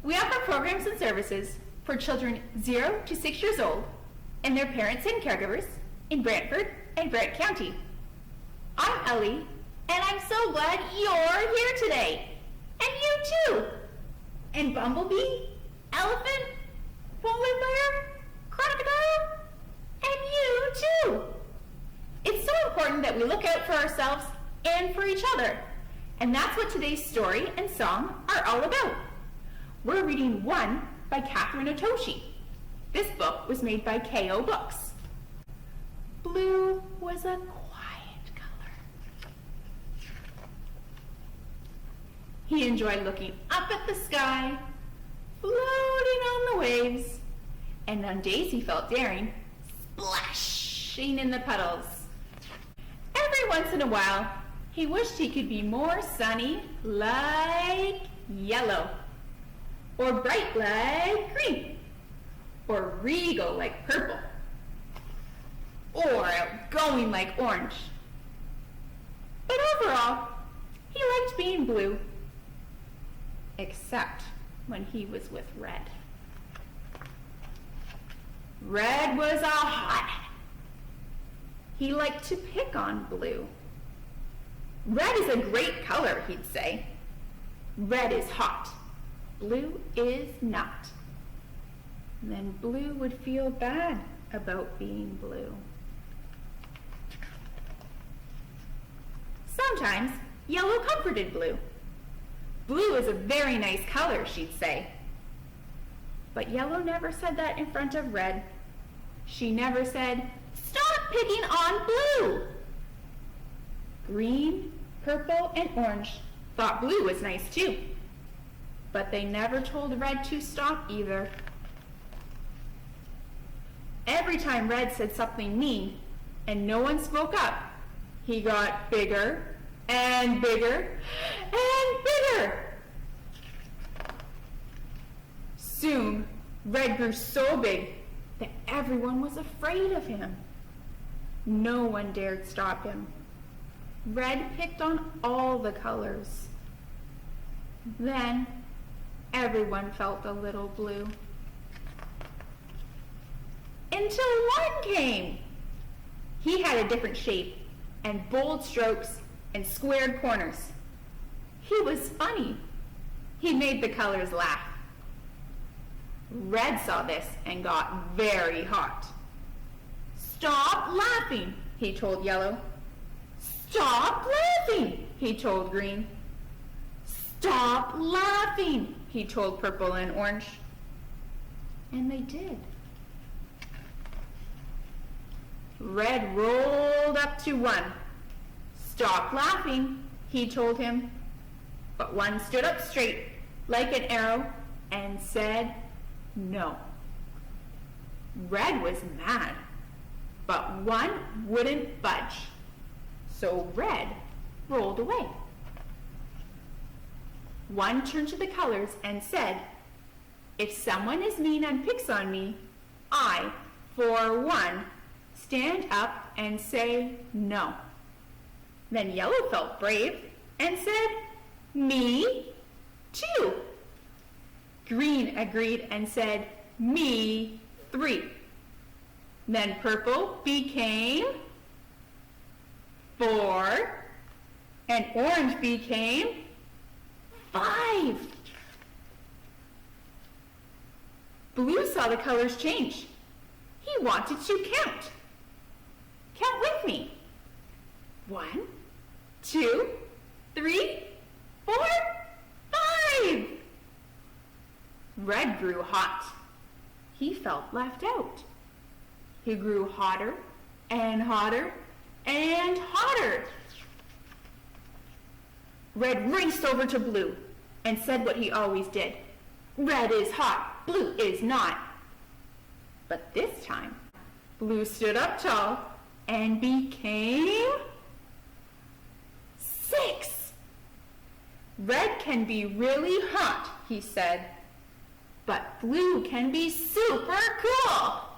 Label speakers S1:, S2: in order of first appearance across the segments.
S1: We offer programs and services for children 0 to 6 years old and their parents and caregivers in Brantford and Brant County. I'm Ellie, and I'm so glad you're here today. And you too. And bumblebee, elephant, polar bear, crocodile, and you too. It's so important that we look out for ourselves and for each other. And that's what today's story and song are all about. We're reading One by Kathryn Otoshi. This book was made by KO Books. Blue was a quiet color. He enjoyed looking up at the sky, floating on the waves, and on days he felt daring, splashing in the puddles. Every once in a while, he wished he could be more sunny like yellow, or bright like green, or regal like purple, or outgoing like orange. But overall, he liked being blue, except when he was with Red. Red was a hothead. He liked to pick on Blue. Red is a great color, he'd say. Red is hot. Blue is not. And then Blue would feel bad about being blue. Sometimes Yellow comforted Blue. Blue is a very nice color, she'd say. But Yellow never said that in front of Red. She never said, "Stop picking on Blue." Green, purple, and orange thought Blue was nice too. But they never told Red to stop either. Every time Red said something mean and no one spoke up, he got bigger and bigger and bigger. Soon, Red grew so big that everyone was afraid of him. No one dared stop him. Red picked on all the colors. Then, everyone felt a little blue. Until one came. He had a different shape and bold strokes and squared corners. He was funny. He made the colors laugh. Red saw this and got very hot. "Stop laughing," he told Yellow. "Stop laughing," he told Green. "Stop laughing," he told Purple and Orange. And they did. Red rolled up to One. "Stop laughing," he told him. But One stood up straight like an arrow and said no. Red was mad, but One wouldn't budge. So Red rolled away. One turned to the colors and said, "If someone is mean and picks on me, I, for one, stand up and say no." Then Yellow felt brave and said, "Me too." Green agreed and said, "Me 3." Then Purple became 4, and Orange became 5. Blue saw the colors change. He wanted to count. Count with me. 1, 2, 3, 4, 5. Red grew hot. He felt left out. He grew hotter and hotter and hotter. Red raced over to Blue and said what he always did. "Red is hot, Blue is not." But this time, Blue stood up tall and became 6. "Red can be really hot," he said, "but Blue can be super cool."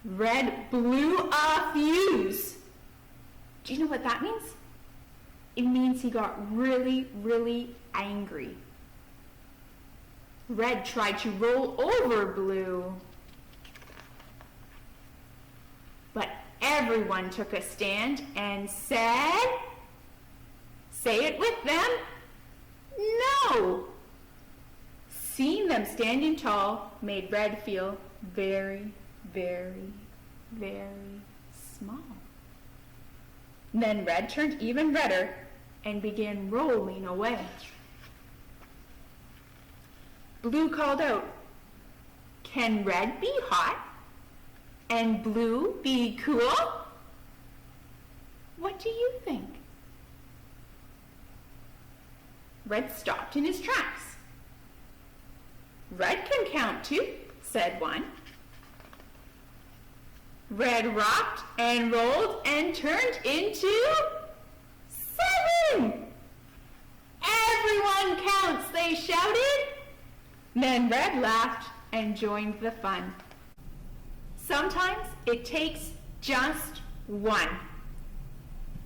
S1: Red blew a fuse. Do you know what that means? It means he got really, really angry. Red tried to roll over Blue. But everyone took a stand and said, say it with them, no! Seeing them standing tall made Red feel very, very, very small. Then Red turned even redder and began rolling away. Blue called out, can Red be hot and Blue be cool? What do you think? Red stopped in his tracks. Red can count too, said one. Red rocked and rolled and turned into 7. Everyone counts, they shouted. Then Red laughed and joined the fun. Sometimes it takes just one.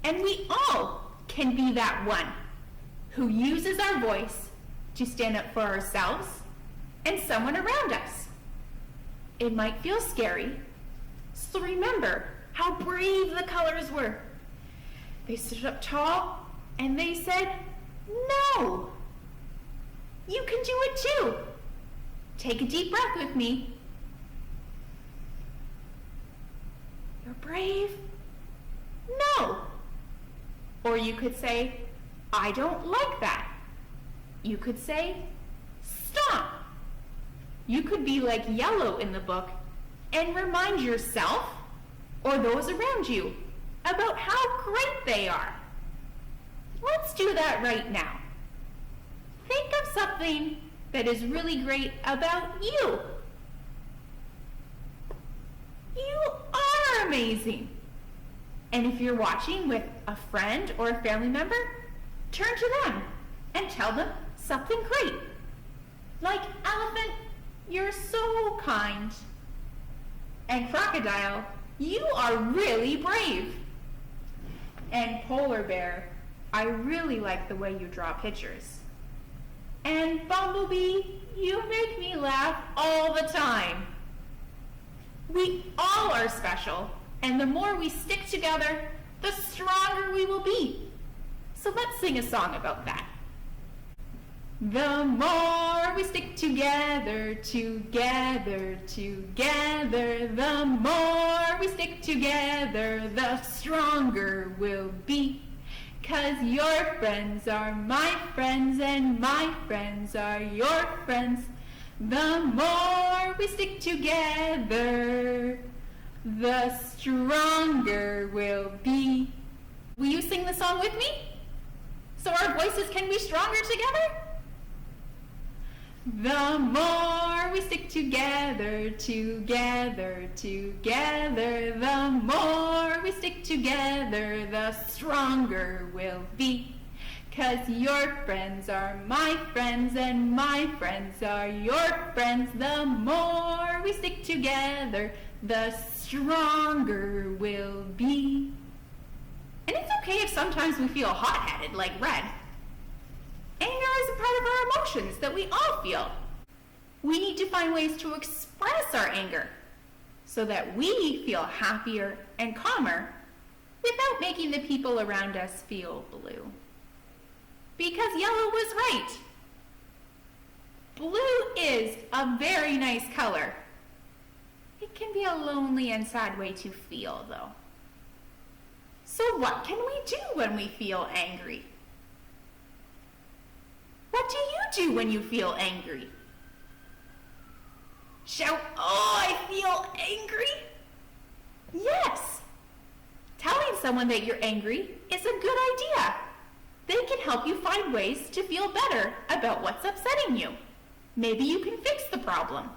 S1: And we all can be that one who uses our voice to stand up for ourselves and someone around us. It might feel scary, so remember how brave the colors were. They stood up tall and they said, no, you can do it too. Take a deep breath with me. You're brave? No. Or you could say, I don't like that. You could say, stop. You could be like Yellow in the book and remind yourself or those around you about how great they are. Let's do that right now. Think of something that is really great about you. You are amazing. And if you're watching with a friend or a family member, turn to them and tell them something great. Like Elephant, you're so kind. And Crocodile, you are really brave. And Polar Bear, I really like the way you draw pictures. And Bumblebee, you make me laugh all the time. We all are special, and the more we stick together, the stronger we will be. So let's sing a song about that. The more we stick together, together, together, the more we stick together, the stronger we'll be. 'Cause your friends are my friends and my friends are your friends. The more we stick together, the stronger we'll be. Will you sing the song with me? So our voices can be stronger together? The more we stick together, together, together, the more we stick together, the stronger we'll be. 'Cause your friends are my friends and my friends are your friends. The more we stick together, the stronger we'll be. And it's okay if sometimes we feel hot-headed like Red. Anger is a part of our emotions that we all feel. We need to find ways to express our anger so that we feel happier and calmer without making the people around us feel blue. Because Yellow was right. Blue is a very nice color. It can be a lonely and sad way to feel, though. So what can we do when we feel angry? What do you do when you feel angry? Shout, "Oh, I feel angry"? Yes. Telling someone that you're angry is a good idea. They can help you find ways to feel better about what's upsetting you. Maybe you can fix the problem.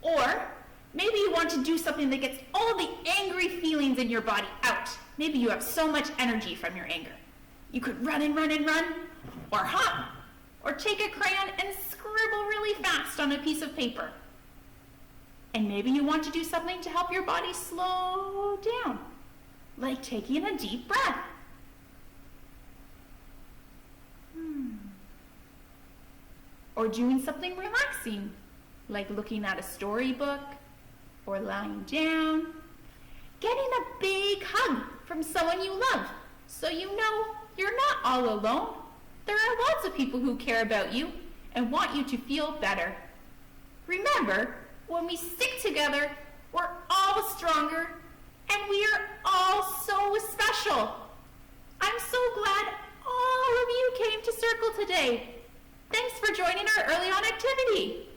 S1: Or maybe you want to do something that gets all the angry feelings in your body out. Maybe you have so much energy from your anger. You could run and run and run, or hop, or take a crayon and scribble really fast on a piece of paper. And maybe you want to do something to help your body slow down, like taking a deep breath. or doing something relaxing, like looking at a storybook or lying down. Getting a big hug from someone you love so you know you're not all alone. There are lots of people who care about you and want you to feel better. Remember, when we stick together, we're all stronger and we are all so special. I'm so glad all of you came to Circle today. Thanks for joining our EarlyON activity.